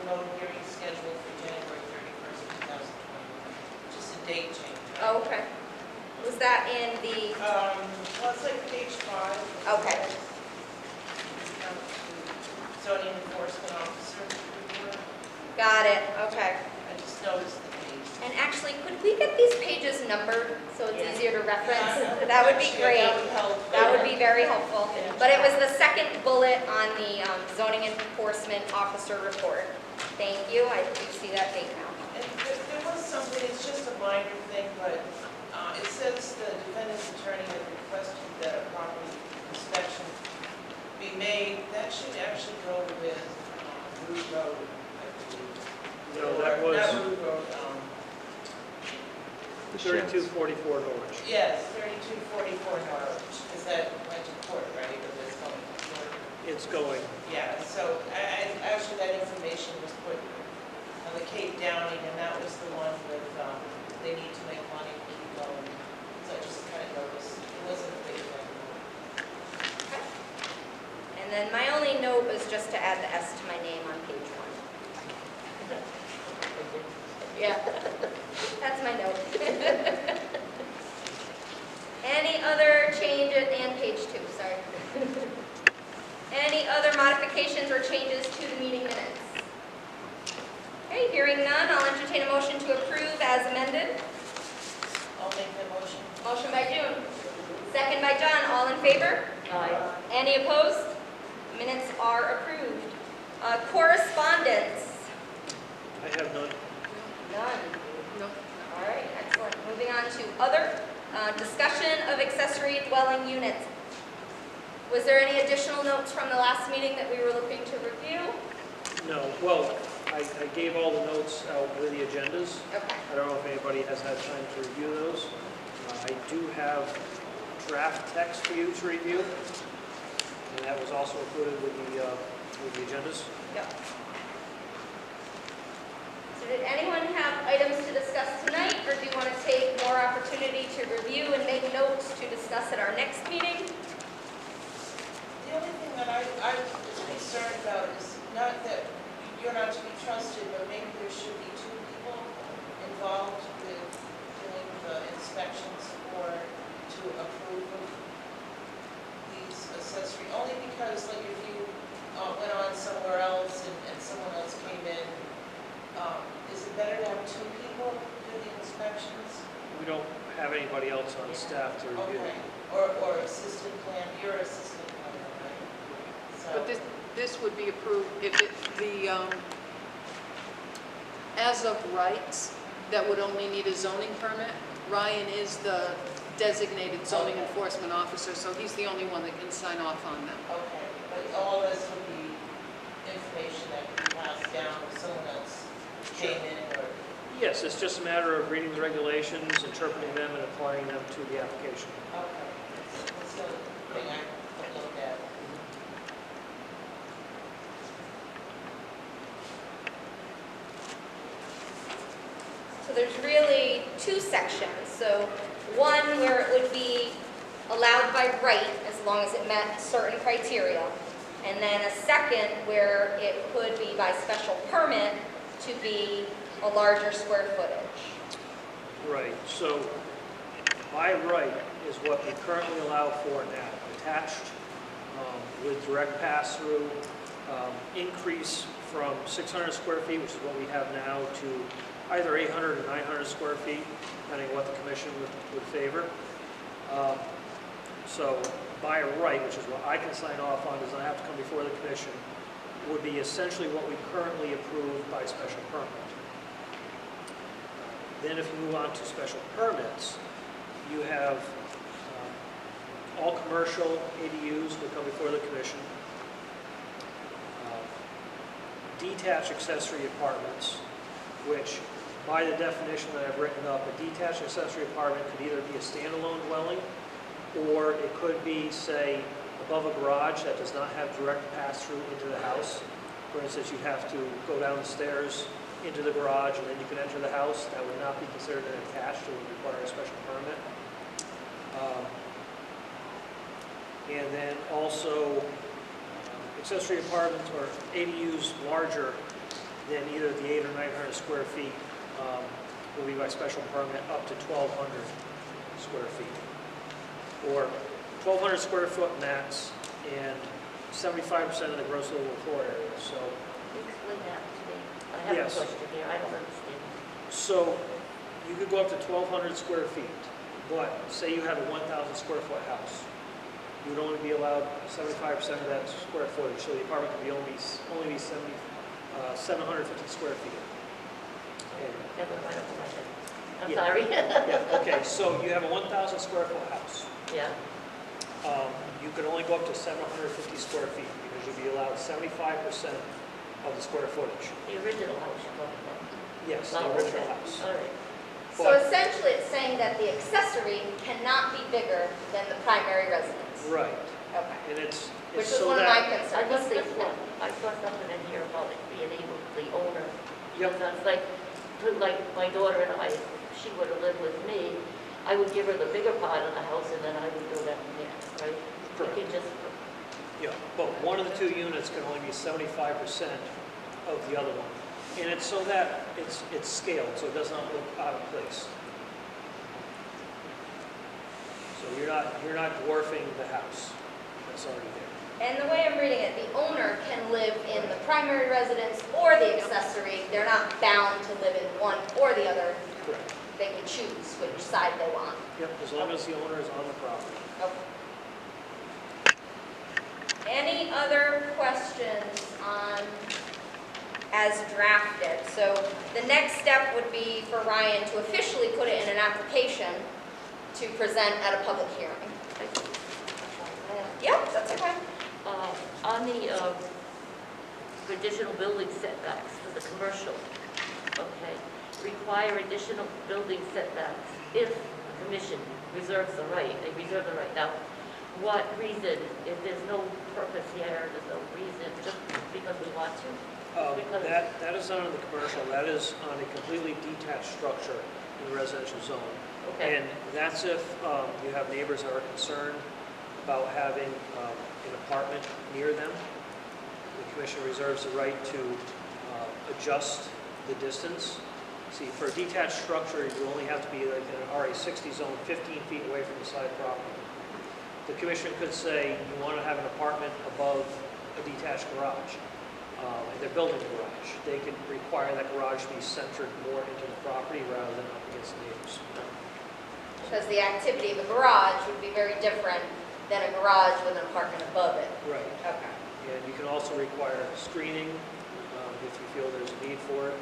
remote hearing scheduled for January 31st, 2021. Just a date change. Right? oh, okay. Was that in the, Well, it's like page 5. Okay. Zoning enforcement officer report. got it, okay. I just noticed the page. And actually, could we get these pages numbered so it's Yeah. easier to reference? Yeah, That would be actually, great. That would help. That would be very helpful. Yeah. But it was the second bullet on the zoning enforcement officer report. Thank you, I do see that date now. And there was something, it's just a minor thing, but it says the defendant's attorney had requested that a property inspection be made. That should actually go with Root Road, I believe. No, that was Not Root Road, 3244 Norwich. yes, 3244 Norwich, because that went to court, right, or it's going to court? It's going. Yeah, so actually that information was put on the Cape Downing, and that was the one with, they need to make money to keep going. So I just kind of noticed, it wasn't a big thing. And then my only note was just to add the S to my name on page 1. Yeah, that's my note. Any other changes, and page 2, sorry. Any other modifications or changes to the meeting minutes? Okay, hearing none, I'll entertain a motion to approve as amended. I'll make the motion. Motion by June, second by John, all in favor? Aye. Any opposed? Minutes are approved. Correspondence? I have none. None. No. All right, excellent. Moving on to other, discussion of accessory dwelling units. Was there any additional notes from the last meeting that we were looking to review? No, well, I gave all the notes out with the agendas. Okay. I don't know if anybody has had time to review those. I do have draft text for you to review, and that was also included with the agendas. Yep. So did anyone have items to discuss tonight, or do you want to take more opportunity to review and make notes to discuss at our next meeting? The only thing that I'm concerned about is not that you're not to be trusted, but maybe there should be 2 people involved with doing the inspections or to approve of these accessory, only because like if you went on somewhere else and someone else came in, is it better to have 2 people do the inspections? We don't have anybody else on staff to review. Okay, or assistant plan, you're assistant planner, right? So. But this would be approved if as of rights, that would only need a zoning permit. Ryan is the designated zoning enforcement officer, so he's the only one that can sign off on them. Okay, but all this would be information that can be passed down if someone else came in or... Yes, it's just a matter of reading the regulations, interpreting them, and applying them to the application. Okay, that's the only thing I looked at. So there's really 2 sections. So one where it would be allowed by right as long as it met certain criteria. And then a second where it could be by special permit to be a larger square footage. Right, so by right is what we currently allow for now. Detached with direct pass-through, increase from 600 square feet, which is what we have now, to either 800 or 900 square feet, depending on what the commission would favor. So by right, which is what I can sign off on, does not have to come before the commission, would be essentially what we currently approve by special permit. Then if you move on to special permits, you have all commercial ADUs will come before the commission. Detached accessory apartments, which by the definition that I've written up, a detached accessory apartment could either be a standalone dwelling, or it could be, say, above a garage that does not have direct pass-through into the house. For instance, you have to go down the stairs into the garage and then you can enter the house. That would not be considered an attached, it would require a special permit. And then also accessory apartments or ADUs larger than either the 800 or 900 square feet will be by special permit up to 1,200 square feet. Or 1,200 square foot max and 75% of the gross livable floor area. So, Explain that to me. I have Yes. a question here, I don't understand. so you could go up to 1,200 square feet, but say you had a 1,000 square foot house. You would only be allowed 75% of that square footage, so the apartment could be only be 750 square feet. Never mind, over my head. I'm Yeah. sorry. Yeah, okay, so you have a 1,000 square foot house. Yeah, You could only go up to 750 square feet because you'd be allowed 75% of the square footage. the original house you're talking about. Yes, the Oh, original okay. house. All right. So But- essentially it's saying that the accessory cannot be bigger than the primary residence. Right, Okay. and it's Which is so one of that, my I concerns. thought they said, I saw something in here about it being able, the owner. Yep. Because it's like my daughter and I, if she were to live with me, I would give her the bigger part of the house and then I would build that from there, right? Correct. You can just, yeah, but one of the 2 units can only be 75% of the other one. And it's so that it's scaled, so it does not look out of place. So you're not dwarfing the house that's already there. And the way I'm reading it, the owner can live in the primary residence or the accessory. They're not bound to live in one or the other. Correct. They can choose which side they want. Yep, as long as the owner is on the property. Okay. Any other questions on as drafted? So the next step would be for Ryan to officially put it in an application to present at a public hearing. Yep, that's okay. On the additional building setbacks for the commercial, okay, require additional building setbacks if the commission reserves the right, they reserve the right. Now, what reason, if there's no purpose here, there's no reason, just because we want to? That is not on the commercial, that is on a completely detached structure in the residential zone. Okay. And that's if you have neighbors that are concerned about having an apartment near them. The commission reserves the right to adjust the distance. See, for a detached structure, you only have to be like in an RA 60 zone 15 feet away from the side property. The commission could say you want to have an apartment above a detached garage, and they're building a garage. They could require that garage to be centered more into the property rather than up against the neighbors. Because the activity of a garage would be very different than a garage with an apartment above it. Right. Okay. And you can also require screening if you feel there's a need for it.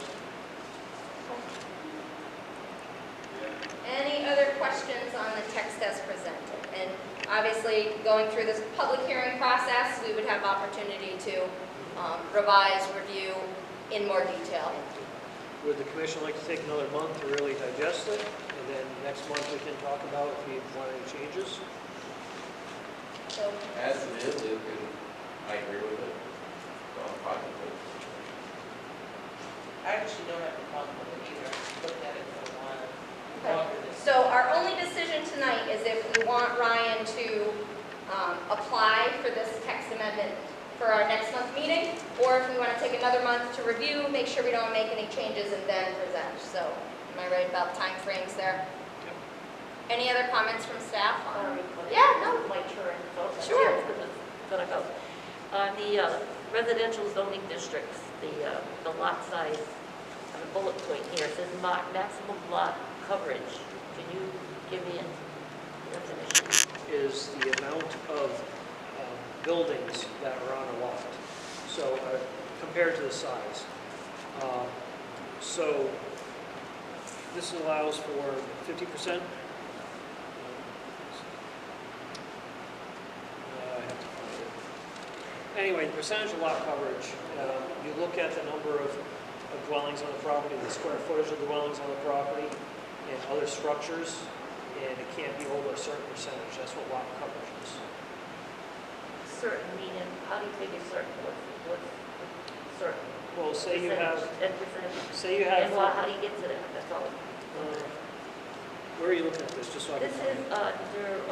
Any other questions on the text as presented? And obviously, going through this public hearing process, we would have opportunity to revise, review in more detail. Would the commission like to take another month to really digest it? And then next month we can talk about if we want any changes? So, As it is, I agree with it. So I'm fine with it. I actually don't have a problem with it either. Looked at it for a while. okay. Longer than- So our only decision tonight is if we want Ryan to apply for this text amendment for our next month meeting, or if we want to take another month to review, make sure we don't make any changes and then present. So am I right about time frames there? Yep. Any other comments from staff? Sorry, but Yeah, no. it's my turn. So that's Sure. it, because it's gonna go. On the residential zoning districts, the lot size, on the bullet point here, it says maximum lot coverage. Can you give me a definition? Is the amount of buildings that are on a lot. So compared to the size. So this allows for 50%. I have to find it. Anyway, the percentage of lot coverage, you look at the number of dwellings on the property, the square footage of the dwellings on the property, and other structures, and it can't be over a certain percentage. That's what lot coverage is. Certain meaning, how do you figure certain? What's certain? Well, say you have, Percentage. say you have, And how do you get to that? That's all. where are you looking at this, just so I can This find is it? under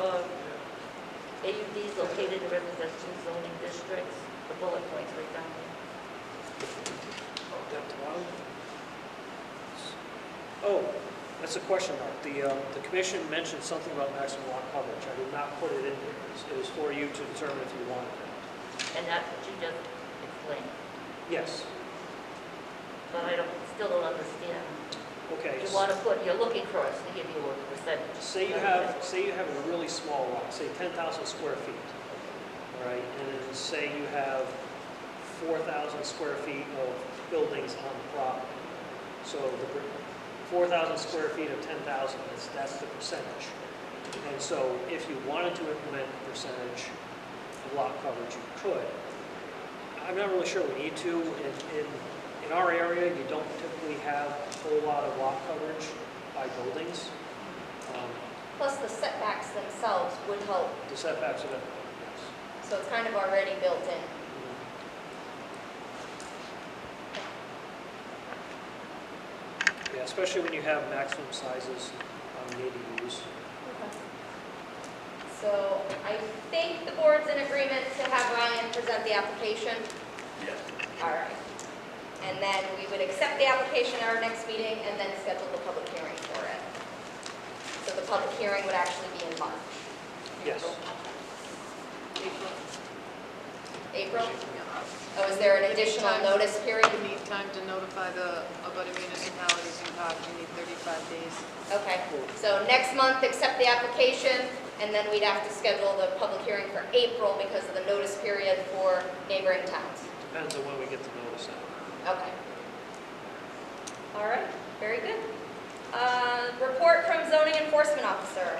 AUDs located in residential zoning districts, the bullet points right down there. Oh, down to the bottom? Oh, that's a question mark. The commission mentioned something about maximum lot coverage. I did not put it in here. It was for you to determine if you wanted it. And that's what you just explained. Yes. But I still don't understand. Okay. You want to put, you're looking for us to give you a percentage. Say you have a really small lot, say 10,000 square feet, all right? And then say you have 4,000 square feet of buildings on the property. So the 4,000 square feet of 10,000, that's the percentage. And so if you wanted to implement a percentage of lot coverage, you could. I'm not really sure we need to. In our area, you don't typically have a whole lot of lot coverage by buildings. Plus the setbacks themselves would help. The setbacks of it, yes. So it's kind of already built in. Yeah, especially when you have maximum sizes on the ADUs. So I think the board's in agreement to have Ryan present the application. Yes. All right. And then we would accept the application at our next meeting and then schedule the public hearing for it. So the public hearing would actually be in March. Yes. April? Oh, is there an additional notice period? You need time to notify the abutting municipalities in Cottage, you need 35 days. Okay, so next month, accept the application, and then we'd have to schedule the public hearing for April because of the notice period for neighboring towns. Depends on when we get the notice out. Okay. All right, very good. Report from zoning enforcement officer.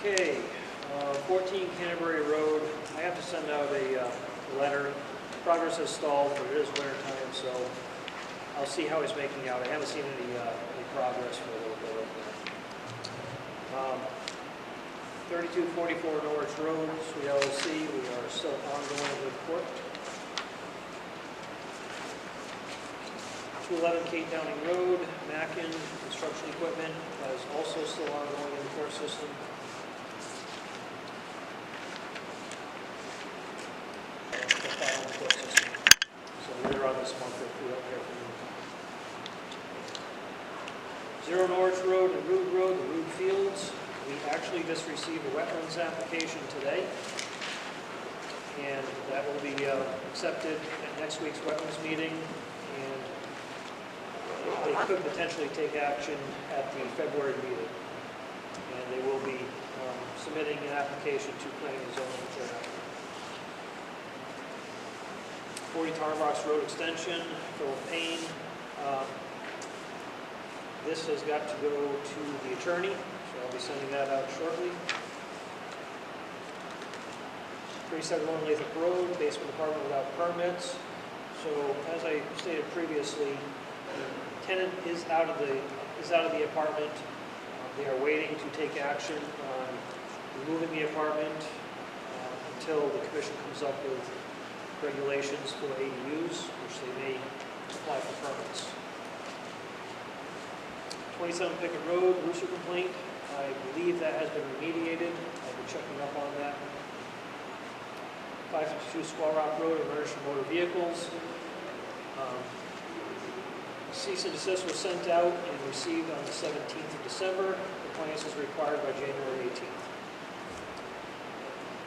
Okay, 14 Canterbury Road, I have to send out a letter. Progress has stalled, but it is winter time, so I'll see how he's making out. I haven't seen any progress for a little bit over there. 3244 Norwich Road, Sweet LLC, we are still ongoing with court. 211 Cape Downing Road, Mackin Construction Equipment, that is also still ongoing in the court system. So later on this month, if we don't hear from you. 0 Norwich Road and Rood Road, the Rood Fields. We actually just received a wetlands application today. And that will be accepted at next week's wetlands meeting. And they could potentially take action at the February meeting. And they will be submitting an application to planning and zoning thereafter. 40 Tarbox Road Extension, Philip Payne. This has got to go to the attorney, so I'll be sending that out shortly. 371 Lathrop Road, basement apartment without permits. So as I stated previously, the tenant is out of the apartment. They are waiting to take action on removing the apartment until the commission comes up with regulations for ADUs, which they may apply for permits. 27 Pickett Road, rooster complaint. I believe that has been remediated. I've been checking up on that. 552 Squaw Rock Road, emerged from motor vehicles. Cease and desist was sent out and received on the 17th of December. Compliance is required by January 18th.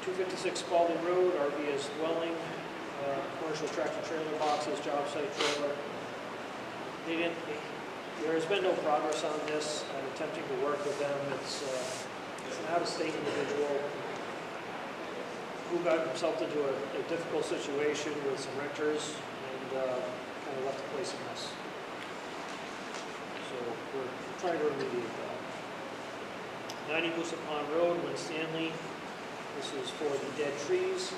256 Spalding Road, RVS dwelling. Commercial tractor trailer boxes, job site trailer. There has been no progress on this. I'm attempting to work with them. It's an out-of-state individual who got himself into a difficult situation with some renters and kind of left the place a mess. So we're trying to remediate that. 90 Moose Pond Road, Lynn Stanley. This is for the dead trees.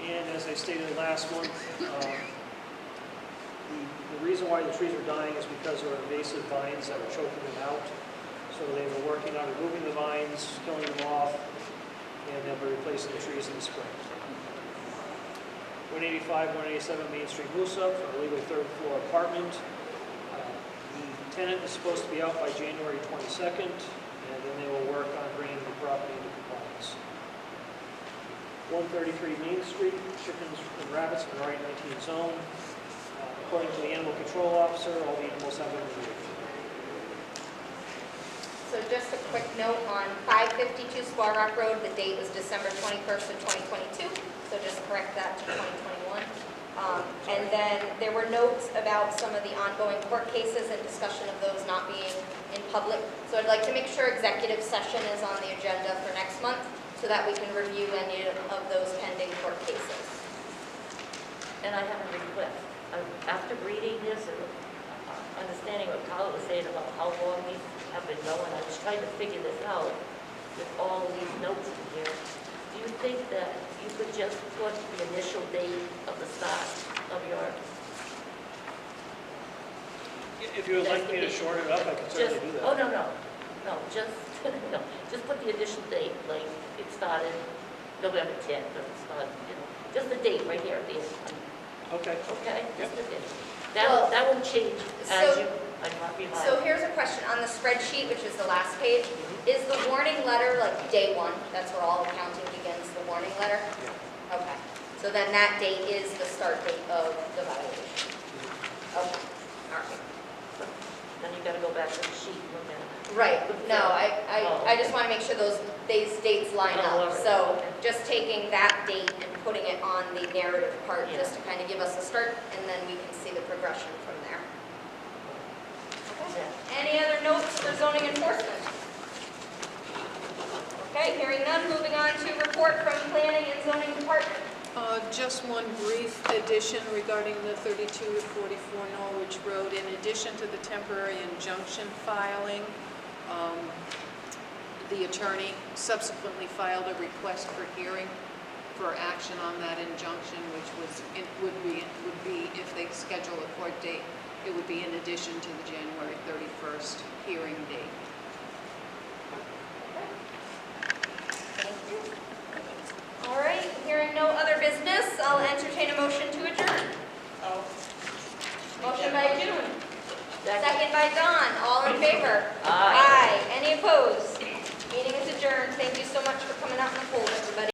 And as I stated last month, the reason why the trees are dying is because there are invasive vines that are choking them out. So they were working on removing the vines, killing them off, and they'll be replacing the trees in the spring. 185, 187 Main Street, Moosup, for a legal third floor apartment. The tenant is supposed to be out by January 22nd, and then they will work on bringing the property into compliance. 133 Main Street, chickens and rabbits in the R19 zone. According to the animal control officer, all the animals have been removed. So just a quick note on 552 Squaw Rock Road, the date was December 21st of 2022, so just correct that to 2021. And then there were notes about some of the ongoing court cases and discussion of those not being in public. So I'd like to make sure executive session is on the agenda for next month so that we can review any of those pending court cases. And I have a request. After reading this and understanding what Carla was saying about how long these have been going, I was trying to figure this out with all of these notes in here. Do you think that you could just put the initial date of the start of your... If you would like me to shorten it up, I can certainly do that. Oh, no, just, no, just put the initial date, like it started November 10th, but it's not, just the date right here at the end. Okay. Okay, just the date. Well, That won't change as you, I'm not relying. So here's a question, on the spreadsheet, which is the last page, is the warning letter like day one? That's where all accounting begins, the warning letter? Okay, so then that date is the start date of the violation? Okay, all right. Then you gotta go back to the sheet and look at it. Right, no, I just want to make sure these dates line Oh, all up. right. So just taking that date and putting it on the narrative part, Yeah. just to kind of give us a start, and then we can see the progression from there. Yeah. Any other notes for zoning enforcement? Okay, hearing none, moving on to report from planning and zoning department. Just one brief addition regarding the 32 to 44 Norwich Road. In addition to the temporary injunction filing, the attorney subsequently filed a request for hearing for action on that injunction, which would be if they schedule a court date, it would be in addition to the January 31st hearing date. Thank you. All right, hearing no other business, I'll entertain a motion to adjourn. Oh. Motion by June, second by Dawn, all in favor? Aye. Any opposed? Meeting is adjourned. Thank you so much for coming out in the cold, everybody.